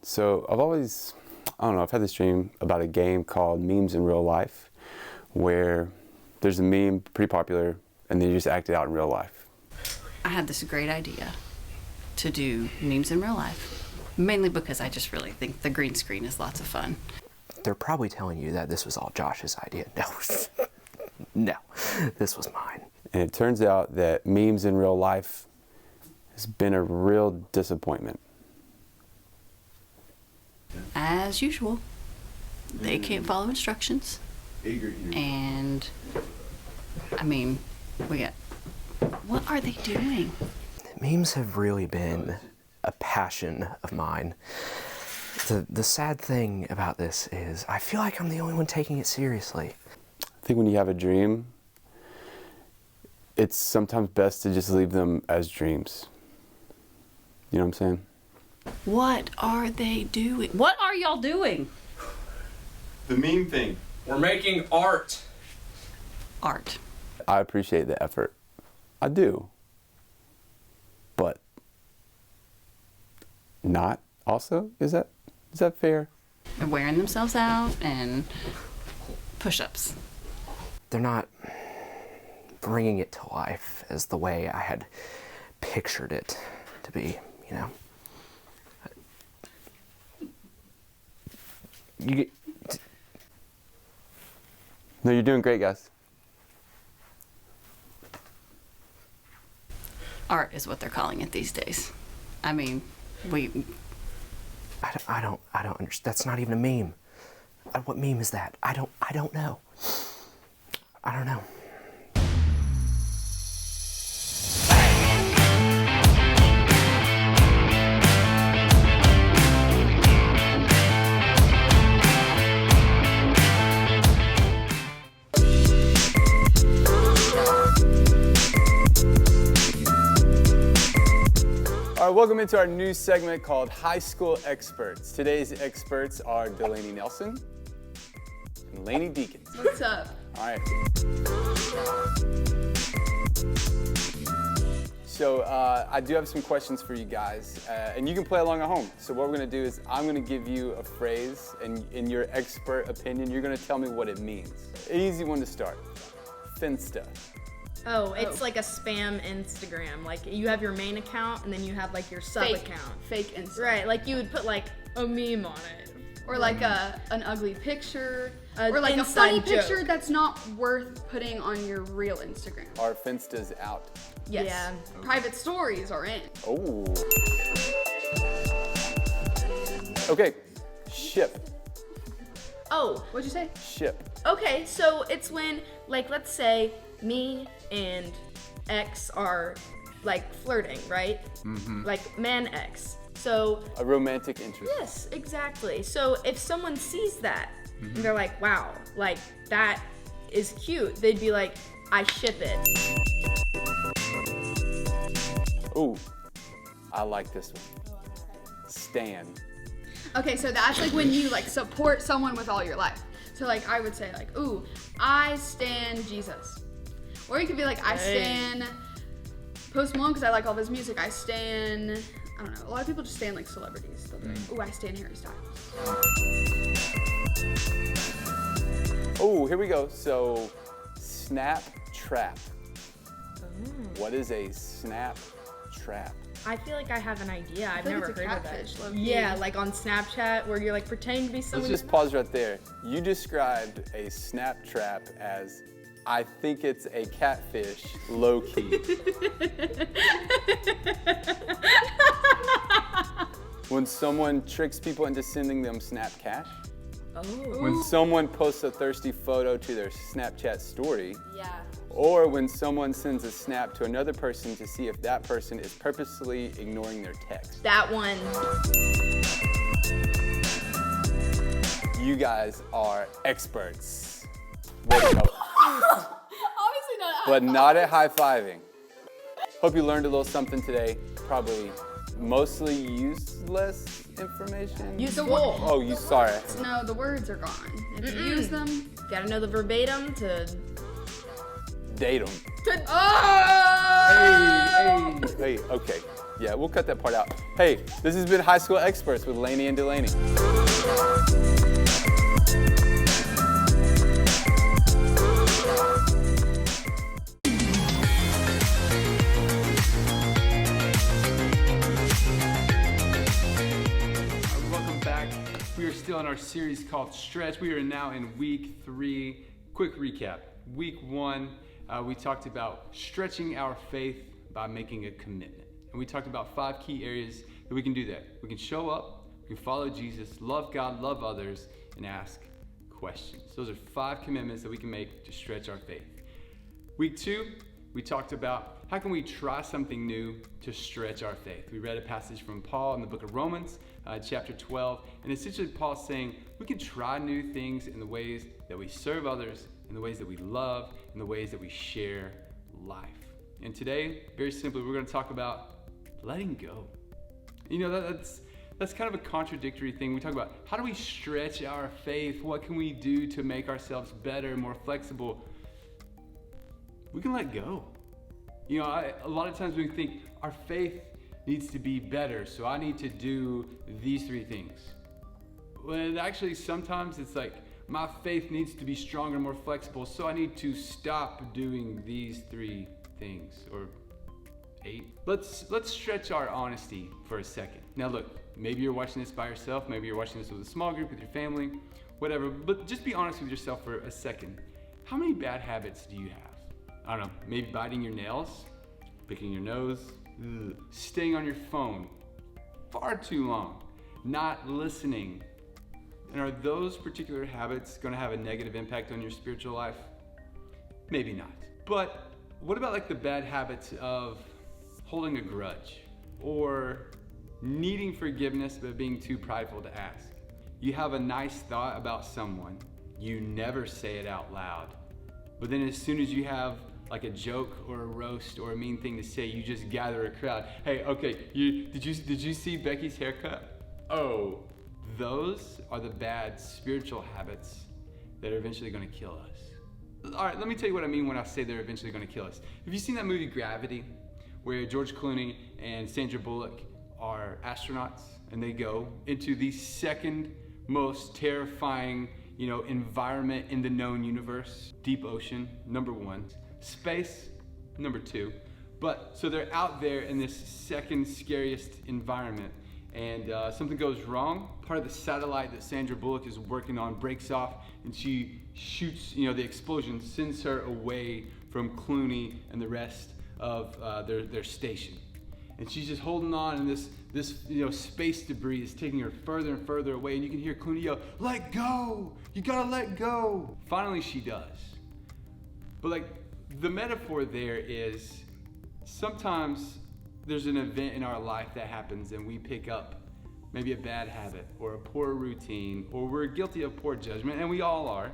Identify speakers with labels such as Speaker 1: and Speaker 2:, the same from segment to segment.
Speaker 1: So I've had this dream about a game called Memes in Real Life, where there's a meme pretty popular and then you just act it out in real life.
Speaker 2: I had this great idea to do memes in real life, mainly because I just really think the green screen is lots of fun.
Speaker 3: They're probably telling you that this was all Josh's idea. No, this was mine.
Speaker 1: And it turns out that memes in real life has been a real disappointment.
Speaker 2: As usual, they can't follow instructions. And, I mean, what are they doing?
Speaker 3: Memes have really been a passion of mine. The sad thing about this is I feel like I'm the only one taking it seriously.
Speaker 1: I think when you have a dream, it's sometimes best to just leave them as dreams. You know what I'm saying?
Speaker 2: What are they doing? What are y'all doing?
Speaker 1: The meme thing.
Speaker 4: We're making art.
Speaker 2: Art.
Speaker 1: I appreciate the effort. I do. But not also? Is that fair?
Speaker 2: They're wearing themselves out and push-ups.
Speaker 3: They're not bringing it to life as the way I had pictured it to be, you know.
Speaker 1: No, you're doing great, guys.
Speaker 2: Art is what they're calling it these days. I mean,
Speaker 3: I don't understand. That's not even a meme. What meme is that? I don't know. I don't know.
Speaker 1: All right, welcome into our new segment called High School Experts. Today's experts are Delaney Nelson and Lainey Deacons.
Speaker 5: What's up?
Speaker 1: All right. So I do have some questions for you guys, and you can play along at home. So what we're going to do is I'm going to give you a phrase, and in your expert opinion, you're going to tell me what it means. Easy one to start. Finsta.
Speaker 5: Oh, it's like a spam Instagram. Like you have your main account and then you have like your sub account.
Speaker 6: Fake Instagram.
Speaker 5: Right, like you would put like a meme on it.
Speaker 6: Or like an ugly picture.
Speaker 5: An
Speaker 6: or like a
Speaker 5: inside
Speaker 6: funny
Speaker 5: joke.
Speaker 6: picture that's not worth putting on your real Instagram.
Speaker 1: Are Finstas out?
Speaker 6: Yes.
Speaker 5: Yeah.
Speaker 6: Private stories are in.
Speaker 1: Oh. Okay. Ship.
Speaker 5: Oh,
Speaker 6: What'd you say?
Speaker 1: Ship.
Speaker 5: okay, so it's when, like, let's say me and X are like flirting, right? Mm-hmm. Like man X. So
Speaker 1: A romantic interest.
Speaker 5: yes, exactly. So if someone sees that and they're like, wow, like that is cute, they'd be like, I ship it.
Speaker 1: Ooh, I like this one. Stan.
Speaker 6: Okay, so that's like when you like support someone with all your life. So like I would say like, ooh, I stan Jesus. Or you could be like, I stan Post Malone because I like all of his music. I stan, I don't know, a lot of people just stan like celebrities. They'll be like, ooh, I stan Harry Styles.
Speaker 1: Oh, here we go. So, snap trap. What is a snap trap?
Speaker 5: I feel like I have an idea. I've
Speaker 6: feel like
Speaker 5: never
Speaker 6: it's a
Speaker 5: heard of
Speaker 6: catfish,
Speaker 5: it.
Speaker 6: low-key.
Speaker 5: Yeah, like on Snapchat where you're like pretending to be
Speaker 1: Let's
Speaker 5: someone.
Speaker 1: just pause right there. You described a snap trap as, I think it's a catfish, low key. When someone tricks people into sending them Snap Cash.
Speaker 5: Oh.
Speaker 1: When someone posts a thirsty photo to their Snapchat story.
Speaker 5: Yeah.
Speaker 1: Or when someone sends a snap to another person to see if that person is purposely ignoring their text.
Speaker 5: That one.
Speaker 1: You guys are experts. Way to go.
Speaker 6: Obviously not.
Speaker 1: But not at high-fiving. Hope you learned a little something today. Probably mostly useless information.
Speaker 5: Useful.
Speaker 1: Oh, you sorry.
Speaker 6: No, the words are gone. If you use them.
Speaker 5: Gotta know the verbatim to.
Speaker 1: Date them.
Speaker 6: Oh!
Speaker 1: Hey, okay. Yeah, we'll cut that part out. Hey, this has been High School Experts with Lainey and Delaney.
Speaker 4: Welcome back. We are still in our series called Stretch. We are now in week 3. Quick recap. Week 1, we talked about stretching our faith by making a commitment. And we talked about 5 key areas that we can do that. We can show up, we can follow Jesus, love God, love others, and ask questions. Those are 5 commitments that we can make to stretch our faith. Week 2, we talked about how can we try something new to stretch our faith. We read a passage from Paul in the book of Romans, chapter 12, and essentially Paul's saying we can try new things in the ways that we serve others, in the ways that we love, in the ways that we share life. And today, very simply, we're going to talk about letting go. You know, that's kind of a contradictory thing. We talk about how do we stretch our faith? What can we do to make ourselves better, more flexible? We can let go. You know, a lot of times we think our faith needs to be better, so I need to do these 3 things. When actually sometimes it's like my faith needs to be stronger, more flexible, so I need to stop doing these 3 things, or 8. Let's stretch our honesty for a second. Now look, maybe you're watching this by yourself, maybe you're watching this with a small group, with your family, whatever, but just be honest with yourself for a second. How many bad habits do you have? I don't know, maybe biting your nails, picking your nose, staying on your phone far too long, not listening. And are those particular habits going to have a negative impact on your spiritual life? Maybe not. But what about like the bad habits of holding a grudge or needing forgiveness but being too prideful to ask? You have a nice thought about someone, you never say it out loud. But then as soon as you have like a joke or a roast or a mean thing to say, you just gather a crowd. Hey, okay, did you see Becky's haircut? Oh, those are the bad spiritual habits that are eventually going to kill us. All right, let me tell you what I mean when I say they're eventually going to kill us. Have you seen that movie Gravity, where George Clooney and Sandra Bullock are astronauts and they go into the second most terrifying, environment in the known universe? Deep ocean, number 1. Space, number 2. But so they're out there in this second scariest environment, and something goes wrong. Part of the satellite that Sandra Bullock is working on breaks off, and she shoots, the explosion sends her away from Clooney and the rest of their station. And she's just holding on, and this space debris is taking her further and further away, and you can hear Clooney yell, "Let go! You gotta let go!" Finally she does. But the metaphor there is sometimes there's an event in our life that happens and we pick up maybe a bad habit or a poor routine, or we're guilty of poor judgment, and we all are.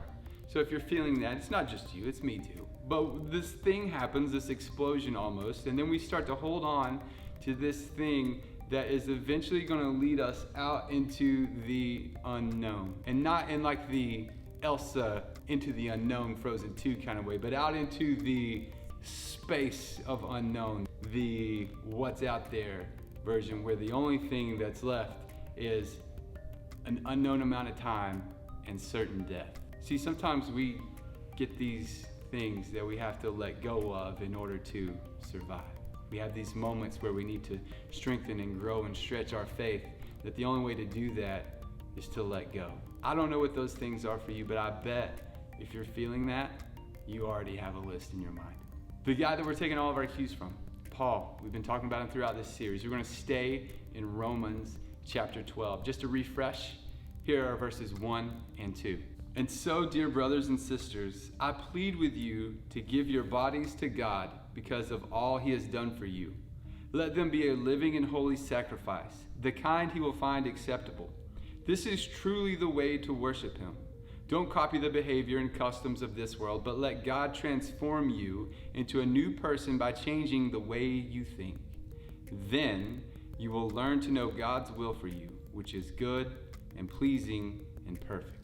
Speaker 4: So if you're feeling that, it's not just you, it's me too. But this thing happens, this explosion almost, and then we start to hold on to this thing that is eventually going to lead us out into the unknown. And not in like the Elsa into the unknown Frozen 2 kind of way, but out into the space of unknown, the what's out there version, where the only thing that's left is an unknown amount of time and certain death. See, sometimes we get these things that we have to let go of in order to survive. We have these moments where we need to strengthen and grow and stretch our faith, that the only way to do that is to let go. I don't know what those things are for you, but I bet if you're feeling that, you already have a list in your mind. The guy that we're taking all of our cues from, Paul, we've been talking about him throughout this series. We're going to stay in Romans chapter 12. Just to refresh, here are verses 1 and 2. "And so, dear brothers and sisters, I plead with you to give your bodies to God because of all he has done for you. Let them be a living and holy sacrifice, the kind he will find acceptable. This is truly the way to worship him. Don't copy the behavior and customs of this world, but let God transform you into a new person by changing the way you think. Then you will learn to know God's will for you, which is good and pleasing and perfect."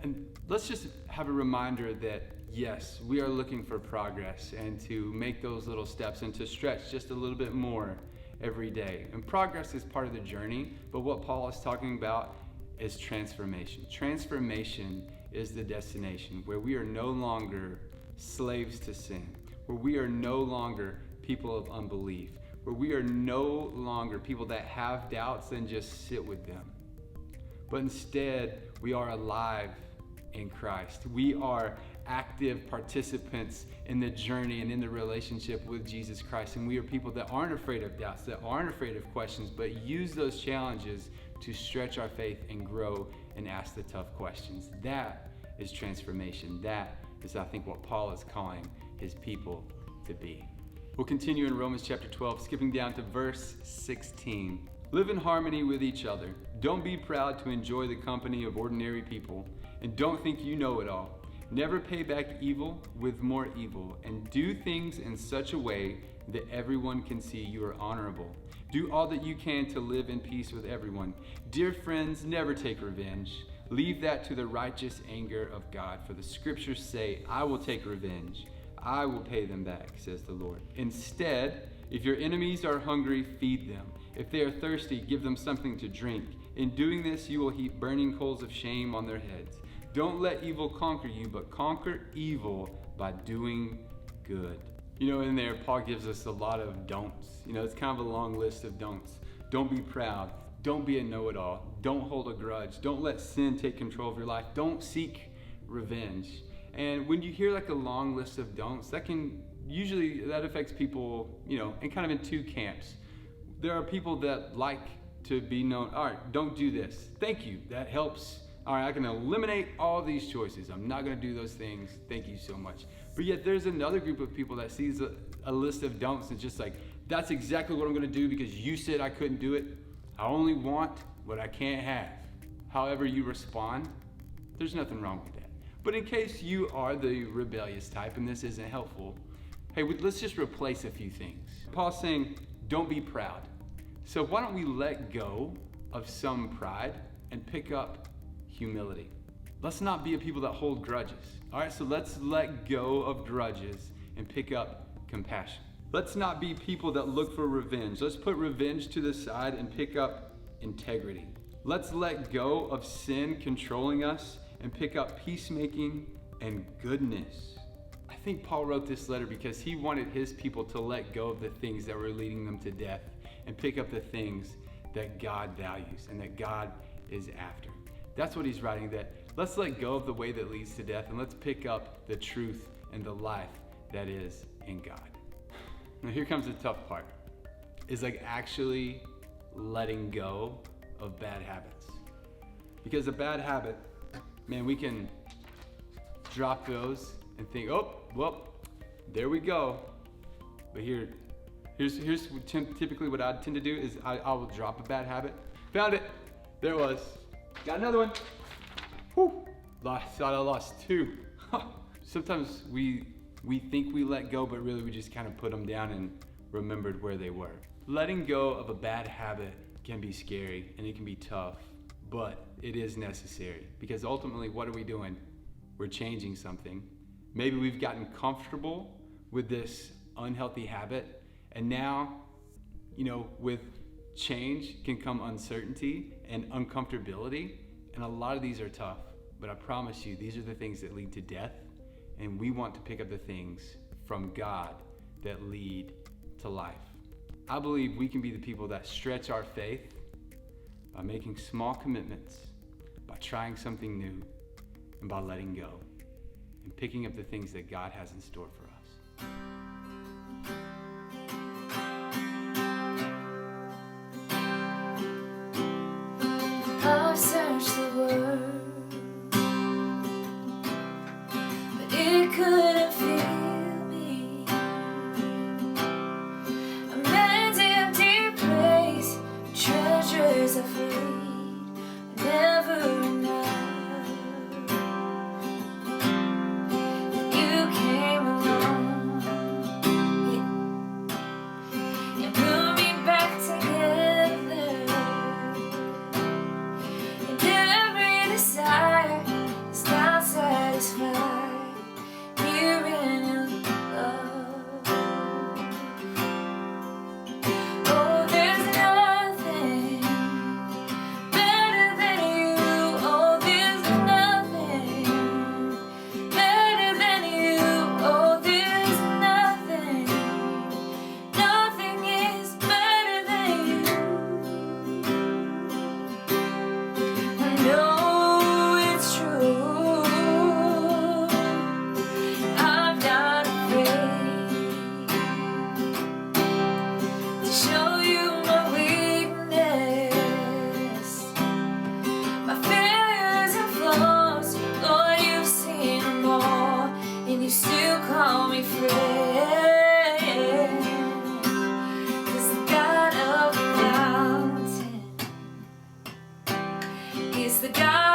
Speaker 4: And let's just have a reminder that, yes, we are looking for progress and to make those little steps and to stretch just a little bit more every day. And progress is part of the journey, but what Paul is talking about is transformation. Transformation is the destination where we are no longer slaves to sin, where we are no longer people of unbelief, where we are no longer people that have doubts and just sit with them. But instead, we are alive in Christ. We are active participants in the journey and in the relationship with Jesus Christ. And we are people that aren't afraid of doubts, that aren't afraid of questions, but use those challenges to stretch our faith and grow and ask the tough questions. That is transformation. That is, I think, what Paul is calling his people to be. We'll continue in Romans chapter 12, skipping down to verse 16. Live in harmony with each other. Don't be proud to enjoy the company of ordinary people, and don't think you know it all. Never pay back evil with more evil, and do things in such a way that everyone can see you are honorable. Do all that you can to live in peace with everyone. Dear friends, never take revenge. Leave that to the righteous anger of God, for the scriptures say, I will take revenge. I will pay them back, says the Lord. Instead, if your enemies are hungry, feed them. If they are thirsty, give them something to drink. In doing this, you will heap burning coals of shame on their heads. Don't let evil conquer you, but conquer evil by doing good. You know, in there, Paul gives us a lot of don'ts. You know, it's kind of a long list of don'ts. Don't be proud. Don't be a know-it-all. Don't hold a grudge. Don't let sin take control of your life. Don't seek revenge. And when you hear like a long list of don'ts, that affects people, you know, and kind of in two camps. There are people that like to be known, all right, don't do this. Thank you, that helps. All right, I can eliminate all these choices. I'm not gonna do those things. Thank you so much. But yet there's another group of people that sees a list of don'ts and just like, that's exactly what I'm gonna do because you said I couldn't do it. I only want what I can't have. However you respond, there's nothing wrong with that. But in case you are the rebellious type and this isn't helpful, hey, let's just replace a few things. Paul's saying, don't be proud. So why don't we let go of some pride and pick up humility? Let's not be a people that hold grudges. All right, so let's let go of grudges and pick up compassion. Let's not be people that look for revenge. Let's put revenge to the side and pick up integrity. Let's let go of sin controlling us and pick up peacemaking and goodness. I think Paul wrote this letter because he wanted his people to let go of the things that were leading them to death and pick up the things that God values and that God is after. That's what he's writing, that let's let go of the way that leads to death and let's pick up the truth and the life that is in God. Now here comes the tough part, is like actually letting go of bad habits. Because a bad habit, man, we can drop those and think, oh, well, there we go. But here's typically what I tend to do is I will drop a bad habit. Found it, there it was. Got another one. Whew, thought I lost two. Sometimes we think we let go, but really we just kind of put them down and remembered where they were. Letting go of a bad habit can be scary and it can be tough, but it is necessary because ultimately what are we doing? We're changing something. Maybe we've gotten comfortable with this unhealthy habit, and now, you know, with change can come uncertainty and uncomfortability, and a lot of these are tough, but I promise you, these are the things that lead to death, and we want to pick up the things from God that lead to life. I believe we can be the people that stretch our faith by making small commitments, by trying something new, and by letting go and picking up the things that God has in store for us.
Speaker 7: I've searched the world, but it couldn't fill me. A man's empty place, treasures of fate, never enough. And you came along the dark.